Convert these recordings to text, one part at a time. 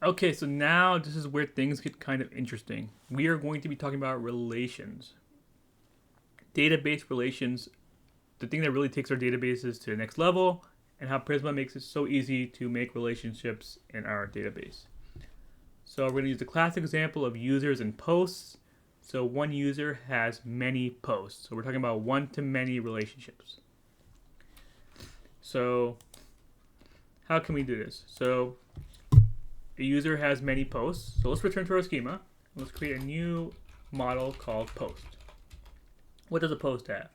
Okay, so now this is where things get kind of interesting. We are going to be talking about relations. Database relations, the thing that really takes our databases to the next level, and how Prisma makes it so easy to make relationships in our database. So we're going to use the classic example of users and posts. So one user has many posts. So we're talking about one-to-many relationships. So how can we do this? So a user has many posts. So let's return to our schema. Let's create a new model called post. What does a post have?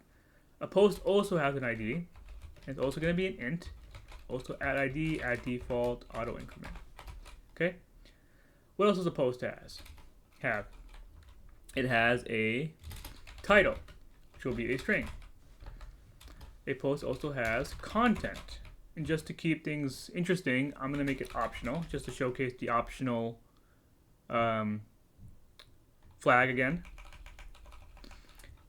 A post also has an ID. It's also going to be an int. Also add ID, add default, auto increment. Okay. What else does a post have? It has a title, which will be a string. A post also has content. And just to keep things interesting, I'm going to make it optional, just to showcase the optional flag again.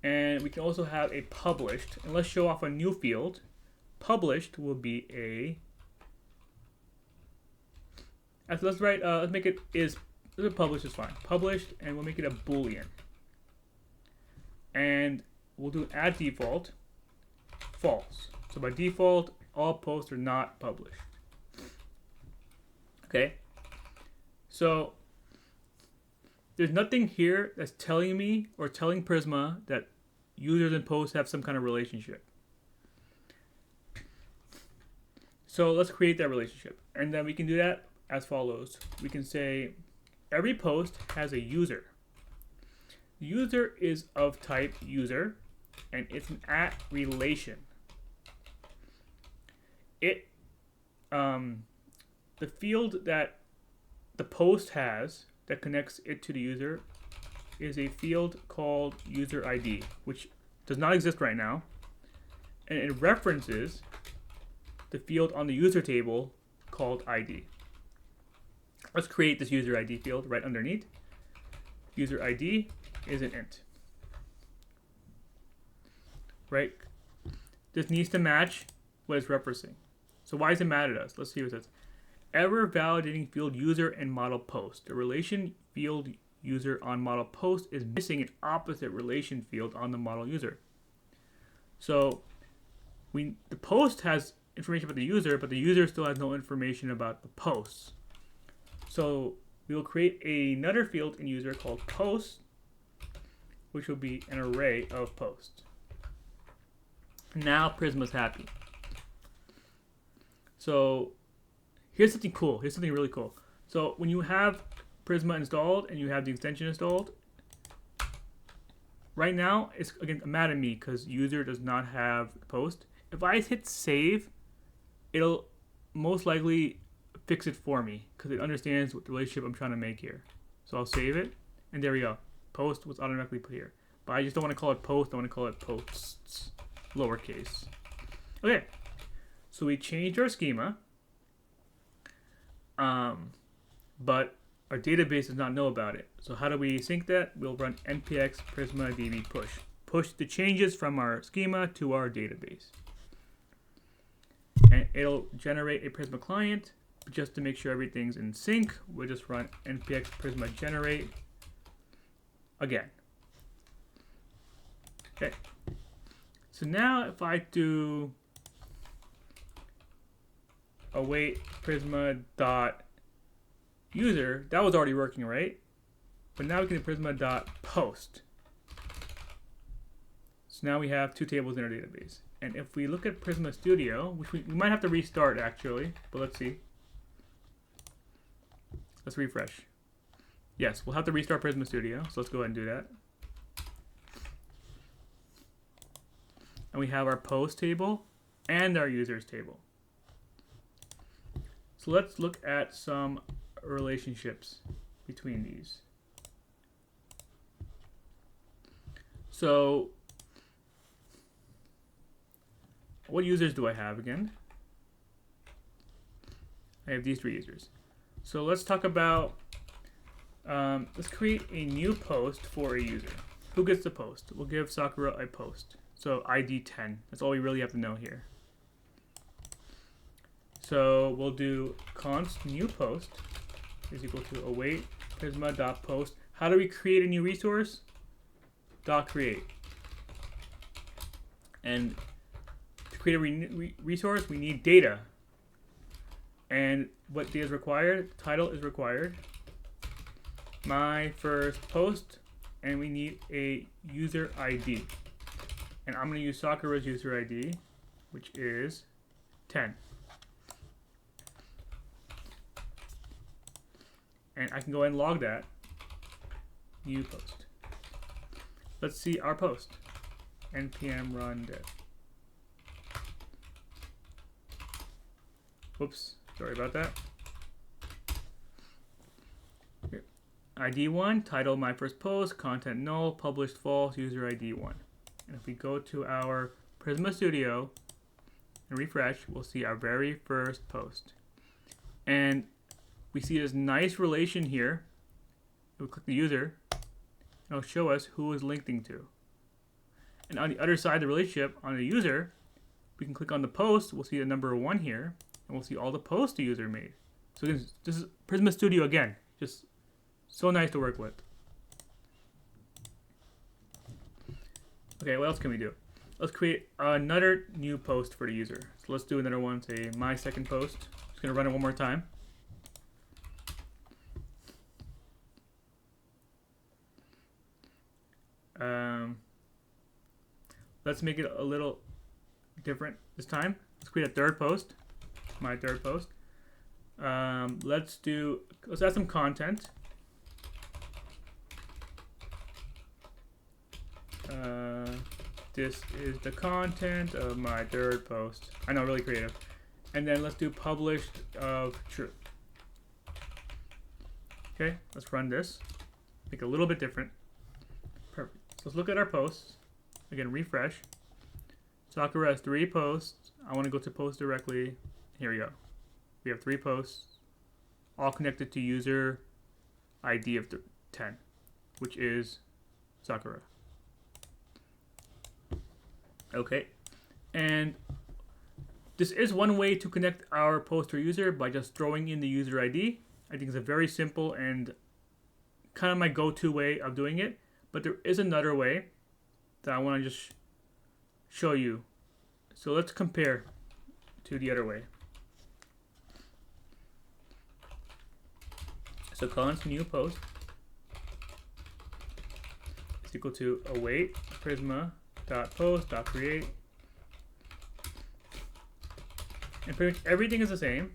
And we can also have a published. And let's show off a new field. Published will be a. Let's make it is. Published is fine. Published, and we'll make it a boolean. And we'll do add default false. So by default, all posts are not published. Okay. So there's nothing here that's telling me or telling Prisma that users and posts have some kind of relationship. So let's create that relationship. And then we can do that as follows. We can say every post has a user. The user is of type user, and it's an @ relation. The field that the post has that connects it to the user is a field called user ID, which does not exist right now, and it references the field on the user table called ID. Let's create this user ID field right underneath. User ID is an int. Right? This needs to match what it's referencing. So why does it matter to us? Let's see what it says. Error validating field user and model post. The relation field user on model post is missing an opposite relation field on the model user. So the post has information about the user, but the user still has no information about the posts. So we will create another field in user called post, which will be an array of posts. Now Prisma's happy. So here's something cool. Here's something really cool. So when you have Prisma installed and you have the extension installed, right now it's again mad at me because user does not have post. If I hit save, it'll most likely fix it for me because it understands what the relationship I'm trying to make here. So I'll save it, and there we go. Post was automatically put here. But I just don't want to call it post. I want to call it posts, lowercase. Okay, so we changed our schema, but our database does not know about it. So how do we sync that? We'll run npx prisma db push. Push the changes from our schema to our database. And it'll generate a Prisma client. But just to make sure everything's in sync, we'll just run npx prisma generate again. Okay. So now if I do await prisma dot user, that was already working, right? But now we can do prisma dot post. So now we have two tables in our database. And if we look at Prisma Studio, which we might have to restart actually, but let's see. Let's refresh. Yes, we'll have to restart Prisma Studio, so let's go ahead and do that. And we have our post table and our users table. So let's look at some relationships between these. So what users do I have again? I have these three users. So let's talk about, let's create a new post for a user. Who gets the post? We'll give Sakura a post. So ID 10. That's all we really have to know here. So we'll do const new post. is equal to await prisma.post. How do we create a new resource? .create. And to create a resource, we need data. And what data is required? Title is required. My first post, and we need a user ID. And I'm going to use Sakura's user ID, which is 10. And I can go ahead and log that. New post. Let's see our post. npm run dev. Whoops, sorry about that. Here. ID 1, title my first post, content null, published false, user ID 1. And if we go to our Prisma Studio and refresh, we'll see our very first post. And we see this nice relation here. We'll click the user, and it'll show us who is linking to. And on the other side of the relationship, on the user, we can click on the post. We'll see the number 1 here, and we'll see all the posts the user made. So this is Prisma Studio again. Just so nice to work with. Okay, what else can we do? Let's create another new post for the user. So let's do another one, say my second post. Just gonna run it one more time. Let's make it a little different this time. Let's create a third post, my third post. Let's add some content. This is the content of my third post. I know, really creative. And then let's do published of true. Okay, let's run this. Make it a little bit different. Perfect. So let's look at our posts. Again, refresh. Sakura has 3 posts. I want to go to post directly. Here we go. We have 3 posts, all connected to user ID of 10, which is Sakura. Okay, and this is one way to connect our post to user by just throwing in the user ID. I think it's a very simple and kind of my go-to way of doing it. But there is another way that I want to just show you. So let's compare to the other way. So const new post is equal to await prisma.post.create. And pretty much everything is the same.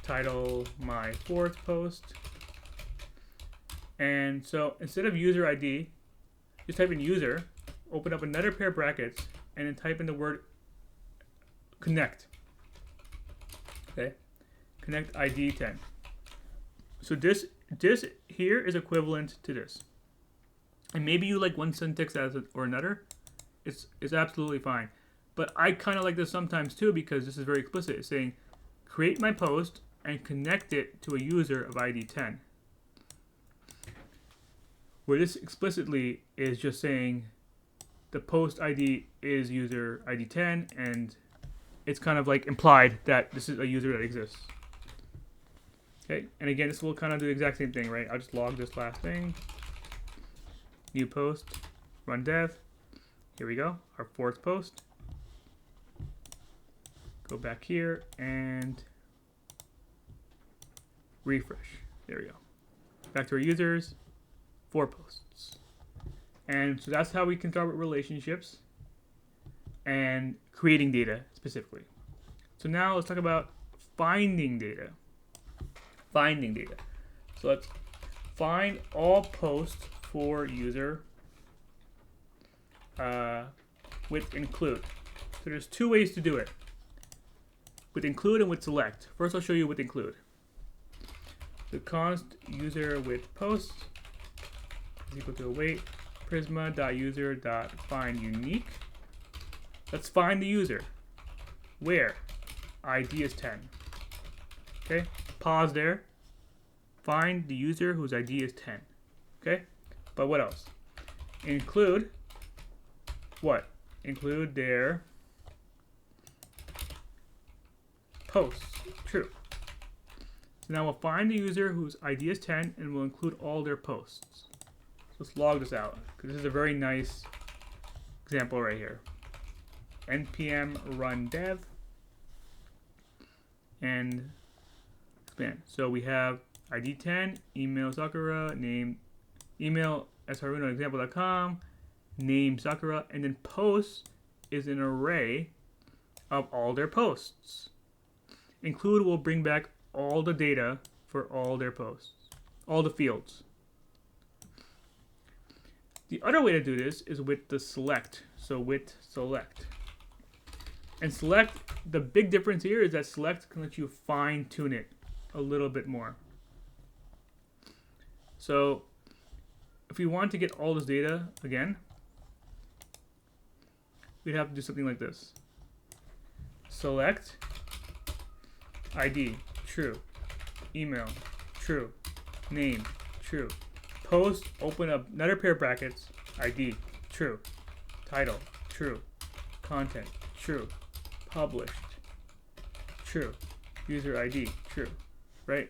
Title my 4th post. And so instead of user ID, just type in user, open up another pair of brackets, and then type in the word connect. Okay, connect ID 10. So this here is equivalent to this. And maybe you like one syntax or another. It's absolutely fine. But I kind of like this sometimes too because this is very explicit. It's saying create my post and connect it to a user of ID 10. Where this explicitly is just saying the post ID is user ID 10, and it's kind of like implied that this is a user that exists. Okay, and again, this will kind of do the exact same thing, right? I'll just log this last thing. New post, run dev. Here we go, our 4th post. Go back here and refresh. There we go. Back to our users. 4 posts. And so that's how we can start with relationships and creating data specifically. So now let's talk about finding data. Finding data. So let's find all posts for user with include. So there's 2 ways to do it. With include and with select. First I'll show you with include. The const user with posts is equal to await prisma.user.find unique. Let's find the user. Where? ID is 10. Okay, pause there. Find the user whose ID is 10. Okay, but what else? Include what? Include their posts. True. So now we'll find the user whose ID is 10 and we'll include all their posts. So let's log this out because this is a very nice example right here. npm run dev and expand. So we have ID 10, email Sakura, name, email sharuna@example.com, name Sakura, and then posts is an array of all their posts. Include will bring back all the data for all their posts, all the fields. The other way to do this is with the select. So with select. And select, the big difference here is that select can let you fine tune it a little bit more. So if we want to get all this data again, we'd have to do something like this. Select ID, true. Email, true. Name, true. Post, open up another pair of brackets, ID, true. Title, true. Content, true. Published, true. User ID, true. Right?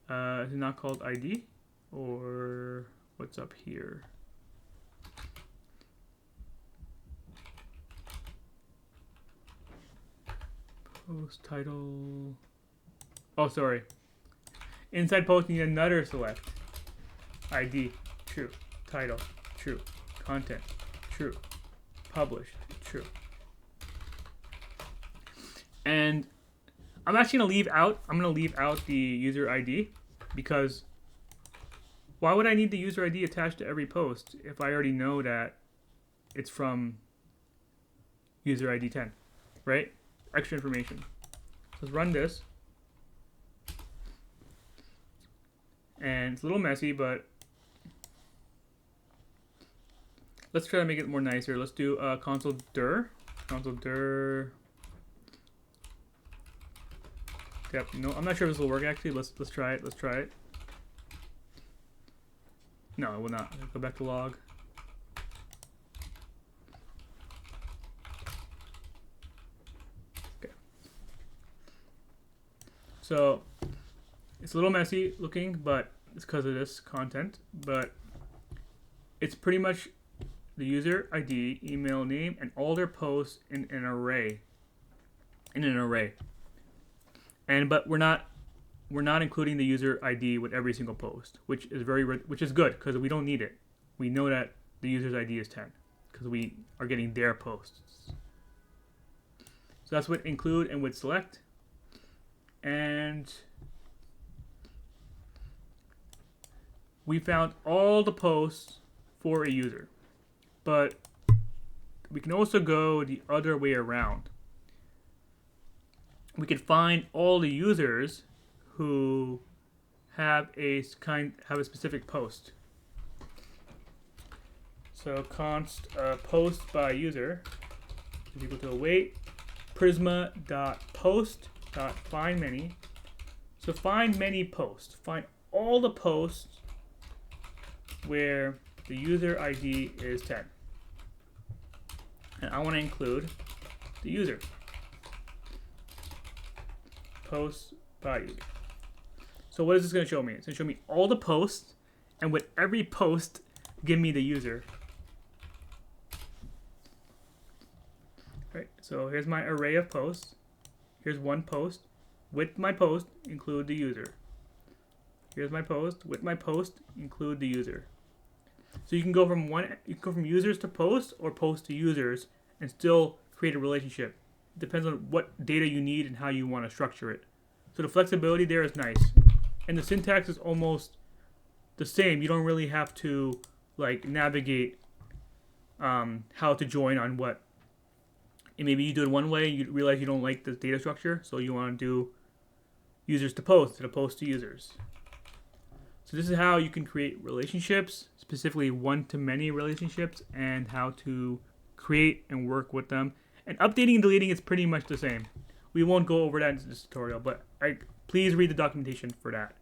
Is it not called ID? Or what's up here? Post title. Oh, sorry. Inside post, you need another select. ID, true. Title, true. Content, true. Published, true. And I'm actually gonna leave out the user ID because why would I need the user ID attached to every post if I already know that it's from user ID 10, right? Extra information. So let's run this. And it's a little messy, but let's try to make it more nicer. Let's do console dir. Yep, no, I'm not sure if this will work actually. Let's try it. Let's try it. No, it will not. Go back to log. Okay. So it's a little messy looking, but it's because of this content. But it's pretty much the user ID, email, name, and all their posts in an array. But we're not including the user ID with every single post, which is good because we don't need it. We know that the user's ID is 10 because we are getting their posts. So that's with include and with select. And we found all the posts for a user, but we can also go the other way around. We could find all the users who have a specific post. So const post by user is equal to await prisma.post.find many. So find many posts. Find all the posts where the user ID is 10. And I want to include the user. Posts by user. So what is this going to show me? It's going to show me all the posts, and with every post, give me the user. Right. So here's my array of posts. Here's one post. With my post, include the user. Here's my post. With my post, include the user. So you can go from users to posts or posts to users and still create a relationship. It depends on what data you need and how you want to structure it. So the flexibility there is nice. And the syntax is almost the same. You don't really have to navigate how to join on what. And maybe you do it one way, you realize you don't like the data structure, so you want to do users to post instead of post to users. So this is how you can create relationships, specifically one-to-many relationships, and how to create and work with them. And updating and deleting is pretty much the same. We won't go over that in this tutorial, but please read the documentation for that.